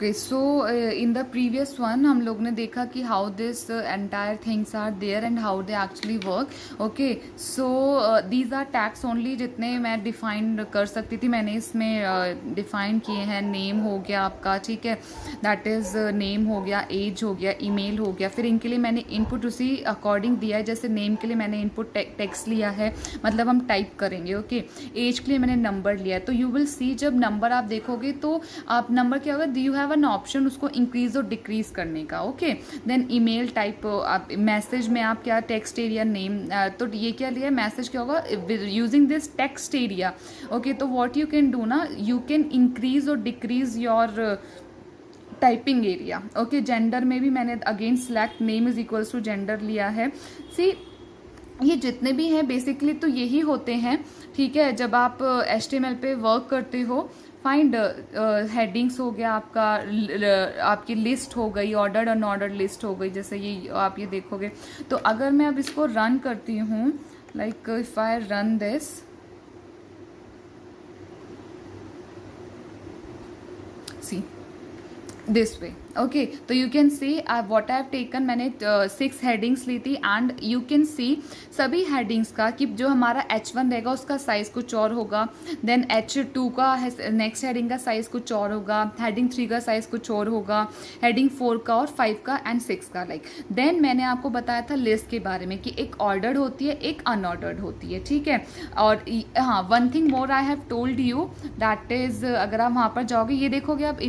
Okay, so in the previous one हम लोग ने देखा कि how this entire things are there and how they actually work. Okay, so these are tags only जितने मैं define कर सकती थी मैंने इसमें डिफाइन किए हैं। नेम हो गया आपका, ठीक है, दैट इज़ नेम हो गया, एज हो गया, ईमेल हो गया। फिर इनके लिए मैंने इनपुट उसी अकॉर्डिंग दिया है। जैसे नेम के लिए मैंने इनपुट टेक्स्ट लिया है, मतलब हम टाइप करेंगे। ओके, एज के लिए मैंने नंबर लिया है। तो यू विल सी जब नंबर आप देखोगे तो आप नंबर क्या होगा, यू हैव एन ऑप्शन उसको इंक्रीज और डिक्रीज करने का। ओके, देन ईमेल टाइप, आप मैसेज में आप क्या टेक्स्ट एरिया नेम, तो ये क्या लिया मैसेज क्या होगा using this text area. Okay, तो व्हाट यू कैन डू ना, यू कैन इंक्रीज और decrease your typing area. Okay, gender में भी मैंने again select name is equals to gender लिया है। सी ये जितने भी हैं बेसिकली तो यही होते हैं, ठीक है, जब आप HTML पे वर्क करते हो। फाइंड हेडिंग्स हो गया आपका, आपकी लिस्ट हो गई, ऑर्डर्ड अनऑर्डर्ड लिस्ट हो गई, जैसे ये आप ये देखोगे। तो अगर मैं अब इसको रन करती हूँ, like if I run this, see this way. Okay, तो you can see what I have taken, मैंने 6 हेडिंग्स ली थी एंड यू कैन सी सभी हेडिंग्स का कि जो हमारा H1 रहेगा उसका साइज कुछ और होगा, देन H2 का नेक्स्ट हेडिंग का साइज कुछ और होगा, हेडिंग 3 का साइज कुछ और होगा, हेडिंग 4 का और 5 का एंड 6 का, लाइक। देन मैंने आपको बताया था लिस्ट के बारे में कि एक ऑर्डर्ड होती है, एक अनऑर्डर्ड होती है, ठीक है। और हाँ, one thing more I have told you, that is अगर आप वहाँ पर जाओगे, ये देखोगे आप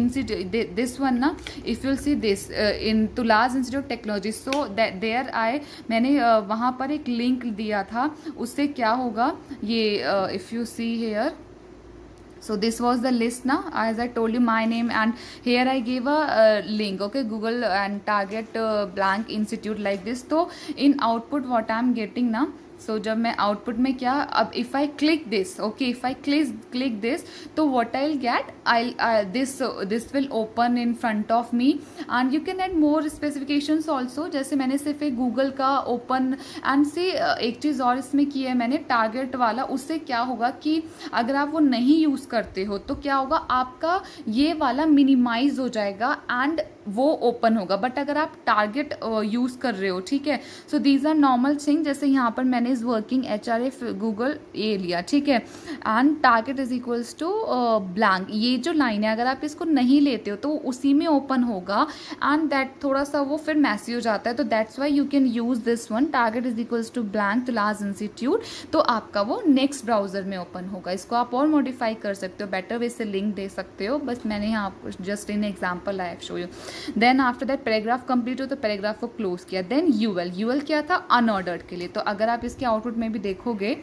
दिस वन ना, if you'll see this in Tulaz Institute of Technology, so that there मैंने वहाँ पर एक लिंक दिया था, उससे क्या होगा ये, if you see here, so this was the list now, as I told you my name, and here I gave a link, okay, Google and Target blank institute like this. So in output what I am getting now, सो जब मैं output में क्या, अब if I click this, okay, if I click this, तो what I will get, I this will open in front of me and you can add more specifications also. जैसे मैंने सिर्फ एक गूगल का ओपन एंड से एक चीज़ और इसमें की है मैंने, टारगेट वाला। उससे क्या होगा कि अगर आप वो नहीं यूज़ करते हो तो क्या होगा, आपका ये वाला मिनिमाइज हो जाएगा एंड वो ओपन होगा। बट अगर आप टारगेट यूज़ कर रहे हो, ठीक है, so these are normal thing. जैसे यहाँ पर मैंने is working HRF Google A लिया, ठीक है, and target is equals to blank. ये जो लाइन है अगर आप इसको नहीं लेते हो तो उसी में ओपन होगा एंड दैट थोड़ा सा वो फिर मैसी हो जाता है। तो that's why you can use this one, target is equals to blank तुलाज इंस्टीट्यूट, तो आपका वो नेक्स्ट ब्राउजर में ओपन होगा। इसको आप और मॉडिफाई कर सकते हो, बेटर वे से लिंक दे सकते हो, बस मैंने यहाँ आपको just in example I have show you. Then after that paragraph complete हो तो पैराग्राफ को क्लोज किया। देन यूएल क्या था, अनऑर्डर्ड के लिए। तो अगर आप इसके आउटपुट में भी देखोगे,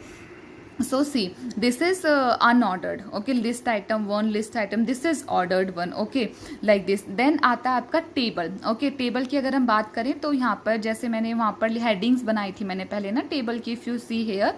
so see this is unordered, okay, list item 1, list item, this is ordered one, okay, like this. then आता है आपका टेबल। ओके, टेबल की अगर हम बात करें तो यहाँ पर जैसे मैंने वहाँ पर हेडिंग्स बनाई थी मैंने पहले ना टेबल की, इफ यू सी हेयर,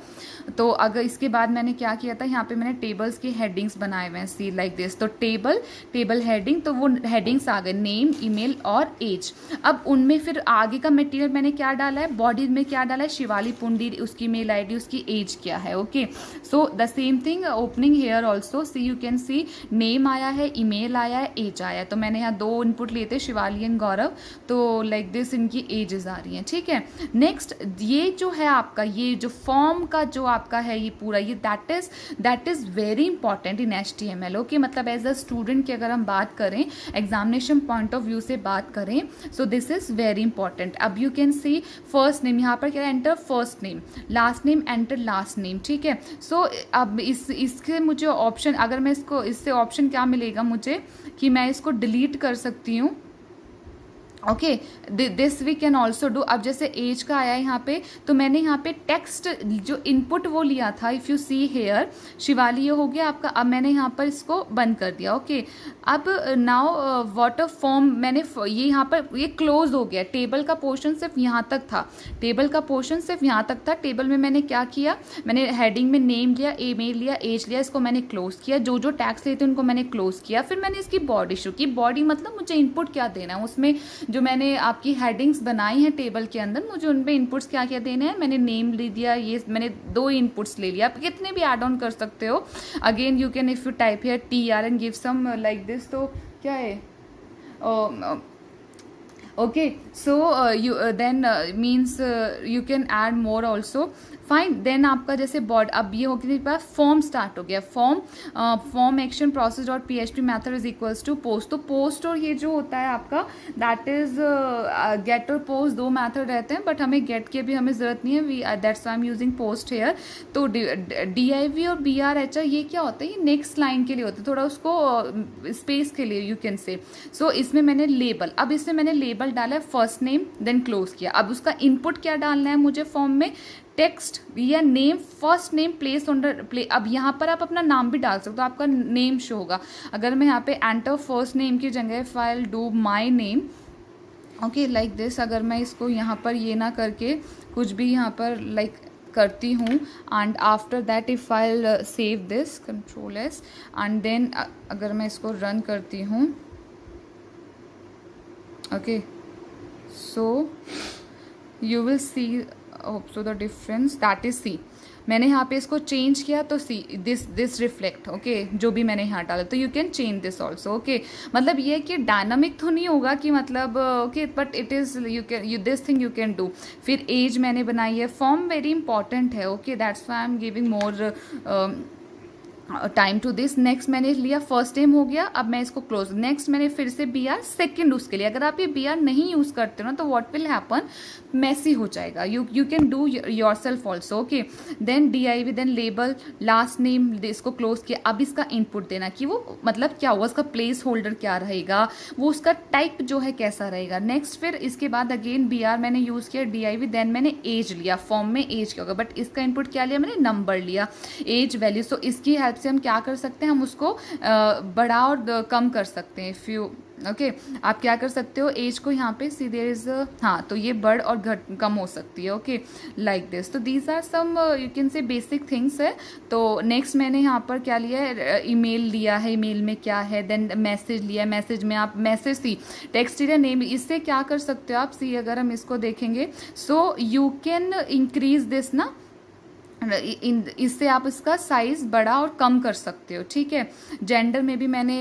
तो अगर इसके बाद मैंने क्या किया था, यहाँ पे मैंने टेबल्स की हेडिंग्स बनाए हुए हैं, सी लाइक दिस। तो टेबल हेडिंग, तो वो हेडिंग्स आ गए नेम, ईमेल और एज। अब उनमें फिर आगे का मटेरियल मैंने क्या डाला है, बॉडी में क्या डाला है, शिवाली पुंडी, उसकी मेल ID, उसकी एज क्या है। Okay, so the same thing opening here also, see you can see name आया है, email आया है, age आया है। तो मैंने यहाँ 2 इनपुट लिए थे, शिवाली एंड गौरव, तो लाइक दिस इनकी एजेस आ रही हैं, ठीक है। नेक्स्ट ये जो है आपका, ये जो फॉर्म का जो आपका है ये पूरा, ये that is very important in HTML। Okay, मतलब एज अ स्टूडेंट की अगर हम बात करें, एग्जामिनेशन पॉइंट ऑफ व्यू से बात करें, so this is very important. अब you can see first name, यहाँ पर क्या enter first name, last name enter last name, ठीक है। सो अब इसके मुझे ऑप्शन, अगर मैं इसको, इससे ऑप्शन क्या मिलेगा मुझे कि मैं इसको डिलीट कर सकती हूँ। Okay, this we can also do. अब जैसे एज का आया यहाँ पे, तो मैंने यहाँ पे टेक्स्ट जो इनपुट वो लिया था, if you see here, Shivali ये हो गया आपका। अब मैंने यहाँ पर इसको बंद कर दिया। ओके, अब नाउ वाटर फॉर्म, मैंने ये यहाँ पर ये क्लोज हो गया। टेबल का पोर्शन सिर्फ यहाँ तक था, टेबल में मैंने क्या किया, मैंने हेडिंग में नेम लिया, ईमेल लिया, एज लिया, इसको मैंने क्लोज किया। जो टैग्स लिए थे उनको मैंने क्लोज किया। फिर मैंने इसकी बॉडी शुरू की। बॉडी मतलब मुझे इनपुट क्या देना है, उसमें जो मैंने आपकी हेडिंग्स बनाई हैं टेबल के अंदर, मुझे उनपे इनपुट्स क्या क्या देने हैं। मैंने नेम ले दिया, ये मैंने 2 इनपुट्स ले लिया। आप कितने भी ऐड ऑन कर सकते हो। Again you can if you type here TR and give some like this, तो क्या है Okay, so you then means you can add more also. Fine, then आपका जैसे बॉड, अब ये हो गया फॉर्म स्टार्ट हो गया, form action process dot PHP method is equals to post. तो पोस्ट और ये जो होता है आपका दैट इज गेट और पोस्ट, दो मेथड रहते हैं, बट हमें गेट की भी हमें जरूरत नहीं है, we that's I am using post here. तो DIV और BRHR ये क्या होता है, ये नेक्स्ट लाइन के लिए होता है, थोड़ा उसको स्पेस के लिए यू कैन से. सो इसमें मैंने लेबल, अब इसमें मैंने लेबल डाला है फर्स्ट नेम, देन क्लोज किया. अब उसका इनपुट क्या डालना है मुझे फॉर्म में, टेक्स्ट या name, first name place on play. अब यहाँ पर आप अपना नाम भी डाल सकते हो, आपका नेम शो होगा. अगर मैं यहाँ पे एंटर फर्स्ट नेम की जगह file do my name, okay like this, अगर मैं इसको यहाँ पर ये ना करके कुछ भी यहाँ पर लाइक करती हूँ, and after that if I save this control S, and then अगर मैं इसको रन करती हूँ, okay, so you will see so the difference that is see. मैंने यहाँ पे इसको चेंज किया तो सी दिस रिफ्लेक्ट, ओके, जो भी मैंने यहाँ डाला. तो you can change this also, okay. मतलब ये कि डायनामिक तो नहीं होगा कि मतलब okay, but it is you can this thing you can do. फिर एज मैंने बनाई है, फॉर्म वेरी इंपॉर्टेंट है, okay, that's why I am giving more time to this. Next मैंने लिया फर्स्ट नेम हो गया, अब मैं इसको क्लोज. नेक्स्ट मैंने फिर से BR सेकंड उसके लिए. अगर आप ये BR नहीं यूज करते हो ना तो व्हाट विल हैपन, मैसी हो जाएगा. You can do yourself also, okay. Then DIV, then label, last name, इसको क्लोज किया. अब इसका इनपुट देना कि वो मतलब क्या होगा, उसका प्लेस होल्डर क्या रहेगा, वो उसका टाइप जो है कैसा रहेगा. नेक्स्ट फिर इसके बाद अगेन BR मैंने यूज किया, DIV, देन मैंने एज लिया. फॉर्म में एज क्या होगा, बट इसका इनपुट क्या लिया मैंने, नंबर लिया, एज वैल्यू. सो इसकी हेल्प से हम क्या कर सकते हैं, हम उसको बड़ा और कम कर सकते हैं. इफ यू ओके, आप क्या कर सकते हो, एज को यहाँ पे सी देयर इज, हाँ, तो ये बढ़ और घट कम हो सकती है, ओके लाइक दिस. तो these are some you can say basic things है. तो नेक्स्ट मैंने यहाँ पर क्या लिया है, ईमेल लिया है, ईमेल में क्या है, देन मैसेज लिया है, मैसेज में आप मैसेज सी, टेक्स्ट या नेम, इससे क्या कर सकते हो आप सी, अगर हम इसको देखेंगे, so you can increase this ना, इससे आप इसका साइज बड़ा और कम कर सकते हो, ठीक है. जेंडर में भी मैंने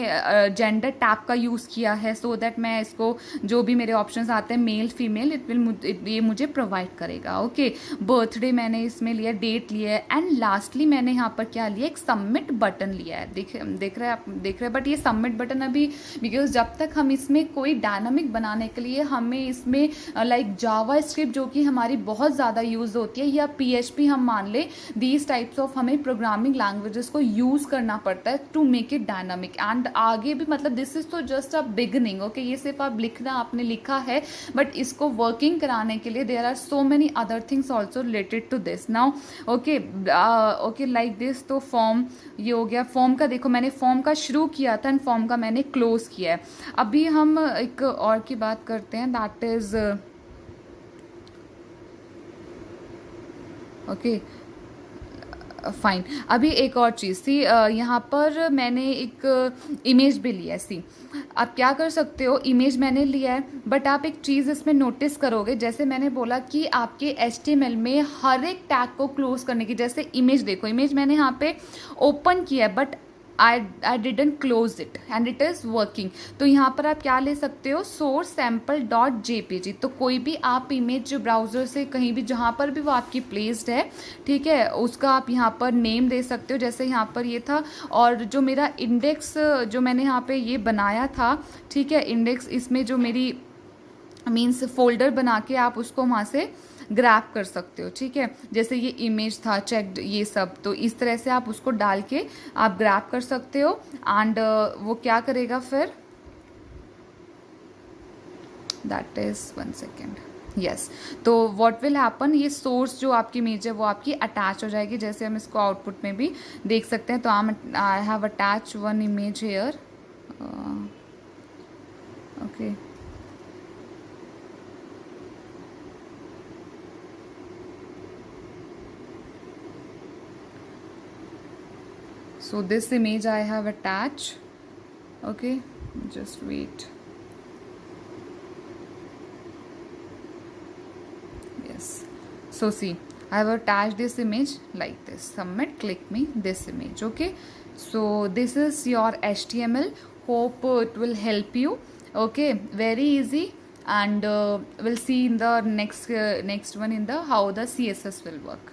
जेंडर टैब का यूज़ किया है, सो दैट मैं इसको जो भी मेरे ऑप्शंस आते हैं मेल फीमेल, इट विल ये मुझे प्रोवाइड करेगा, ओके. बर्थडे मैंने इसमें लिया, डेट लिया है, एंड लास्टली मैंने यहाँ पर क्या लिया, एक सबमिट बटन लिया है. देख रहे हैं आप, देख रहे हैं, बट ये सबमिट बटन अभी, बिकॉज जब तक हम इसमें कोई डायनामिक बनाने के लिए हमें इसमें लाइक जावा स्क्रिप्ट जो कि हमारी बहुत ज़्यादा यूज़ होती है, या PHP हम मान ले, दीज टाइप्स ऑफ हमें प्रोग्रामिंग लैंग्वेजेस को यूज करना पड़ता है to make it dynamic. And आगे भी मतलब दिस इज तो जस्ट अ बिगनिंग, ओके. ये सिर्फ आप लिखना, आपने लिखा है, बट इसको वर्किंग कराने के लिए there are so many other things also related to this now, okay okay like this. तो फॉर्म ये हो गया. फॉर्म का देखो, मैंने फॉर्म का शुरू किया था एंड फॉर्म का मैंने क्लोज किया है. अभी हम एक और की बात करते हैं, दैट इज ओके फाइन. अभी एक और चीज़ थी, यहाँ पर मैंने एक इमेज भी लिया है सी. आप क्या कर सकते हो, इमेज मैंने लिया है, बट आप एक चीज़ इसमें नोटिस करोगे, जैसे मैंने बोला कि आपके HTML में हर एक टैग को क्लोज करने की, जैसे इमेज देखो, इमेज मैंने यहाँ पे ओपन किया है, but I didn't close it and it is working. तो यहाँ पर आप क्या ले सकते हो, सोर्स सैम्पल डॉट JPG. तो कोई भी आप इमेज ब्राउजर से कहीं भी जहाँ पर भी वो आपकी प्लेस्ड है, ठीक है, उसका आप यहाँ पर नेम दे सकते हो. जैसे यहाँ पर ये था, और जो मेरा इंडेक्स जो मैंने यहाँ पे ये बनाया था, ठीक है, इंडेक्स, इसमें जो मेरी मीन्स फोल्डर बना के आप उसको वहाँ से ग्रैब कर सकते हो, ठीक है. जैसे ये इमेज था, चेक ये सब, तो इस तरह से आप उसको डाल के आप ग्रैब कर सकते हो. एंड वो क्या करेगा फिर, दैट इज 1 सेकेंड, यस. तो व्हाट विल हैपन, ये सोर्स जो आपकी इमेज है वो आपकी अटैच हो जाएगी. जैसे हम इसको आउटपुट में भी देख सकते हैं. तो I have attach one image here, okay. So this image I have attached, okay, just wait, yes. So see, I have attached this image like this, submit, click me this image, okay. So this is your HTML, hope it will help you. Okay, very easy. And we'll see in the next one in the how the CSS will work.